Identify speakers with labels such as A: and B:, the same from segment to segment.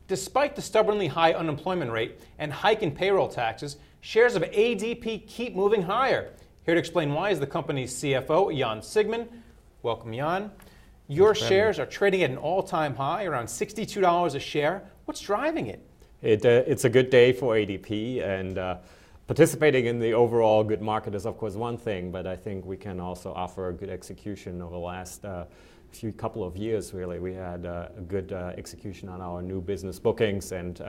A: Despite the stubbornly high unemployment rate and hike in payroll taxes, shares of ADP keep moving higher. Here to explain why is the company's CFO, Siegmund. Welcome, Jan. Your shares are trading at an all-time high, around $62 a share. What's driving it?
B: It's a good day for ADP, and participating in the overall good market is, of course, one thing, but I think we can also offer a good execution over the last couple of years, really. We had a good execution on our new business bookings, and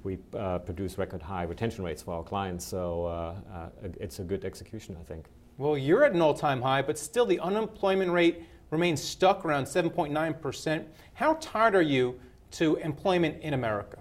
B: we produce record high retention rates for our clients, so it's a good execution, I think.
A: Well, you're at an all-time high, but still the unemployment rate remains stuck around 7.9%. How tied are you to employment in America?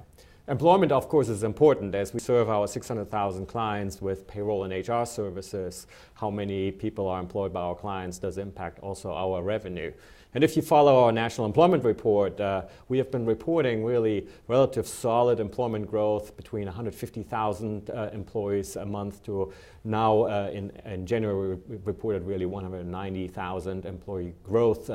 B: Employment, of course, is important as we serve our 600,000 clients with payroll and HR services. How many people are employed by our clients does impact also our revenue. And if you follow our national employment report, we have been reporting really relative solid employment growth between 150,000 employees a month to now in January we reported really 190,000 employee growth.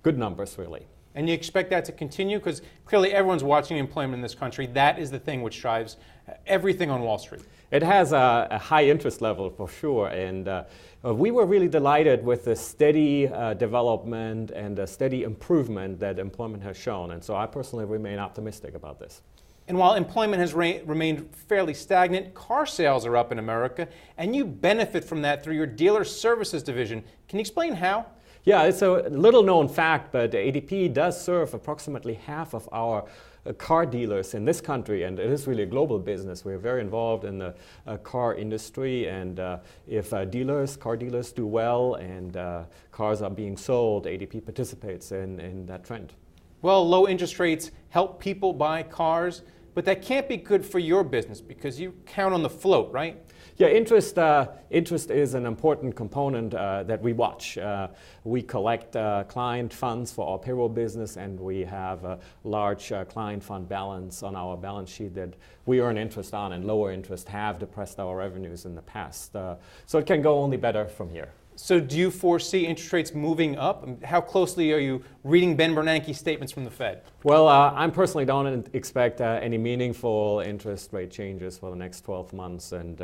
B: Good numbers, really.
A: And you expect that to continue? Because clearly everyone's watching employment in this country. That is the thing which drives everything on Wall Street.
B: It has a high interest level for sure, and we were really delighted with the steady development and the steady improvement that employment has shown, and so I personally remain optimistic about this.
A: And while employment has remained fairly stagnant, car sales are up in America, and you benefit from that through your dealer services division. Can you explain how?
B: Yeah, it's a little known fact, but ADP does serve approximately half of our car dealers in this country, and it is really a global business. We're very involved in the car industry, and if car dealers do well and cars are being sold, ADP participates in that trend.
A: Well, low interest rates help people buy cars, but that can't be good for your business because you count on the float, right?
B: Yeah, interest is an important component that we watch. We collect client funds for our payroll business, and we have a large client fund balance on our balance sheet that we earn interest on, and lower interest have depressed our revenues in the past. So it can go only better from here.
A: So do you foresee interest rates moving up? How closely are you reading Ben Bernanke's statements from the Fed?
B: Well, I personally don't expect any meaningful interest rate changes for the next 12 months, and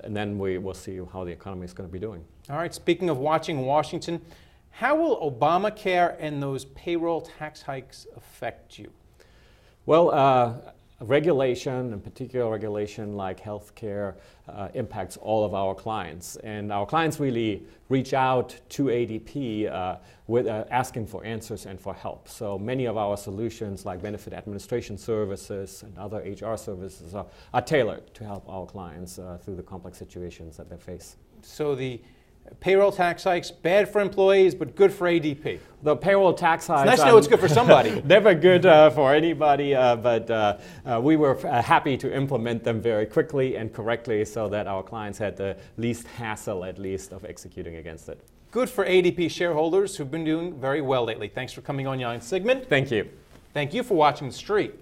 B: then we will see how the economy is going to be doing.
A: All right, speaking of watching Washington, how will Obamacare and those payroll tax hikes affect you?
B: Well, regulation, in particular regulation like healthcare, impacts all of our clients. And our clients really reach out to ADP with asking for answers and for help. So many of our solutions like benefit administration services and other HR services are tailored to help our clients through the complex situations that they face.
A: So the payroll tax hikes, bad for employees, but good for ADP.
B: The payroll tax hikes...
A: It's nice to know it's good for somebody.
B: Never good for anybody, but we were happy to implement them very quickly and correctly so that our clients had the least hassle, at least, of executing against it.
A: Good for ADP shareholders who've been doing very well lately. Thanks for coming on, Jan Siegmund.
B: Thank you.
A: Thank you for watching The Street.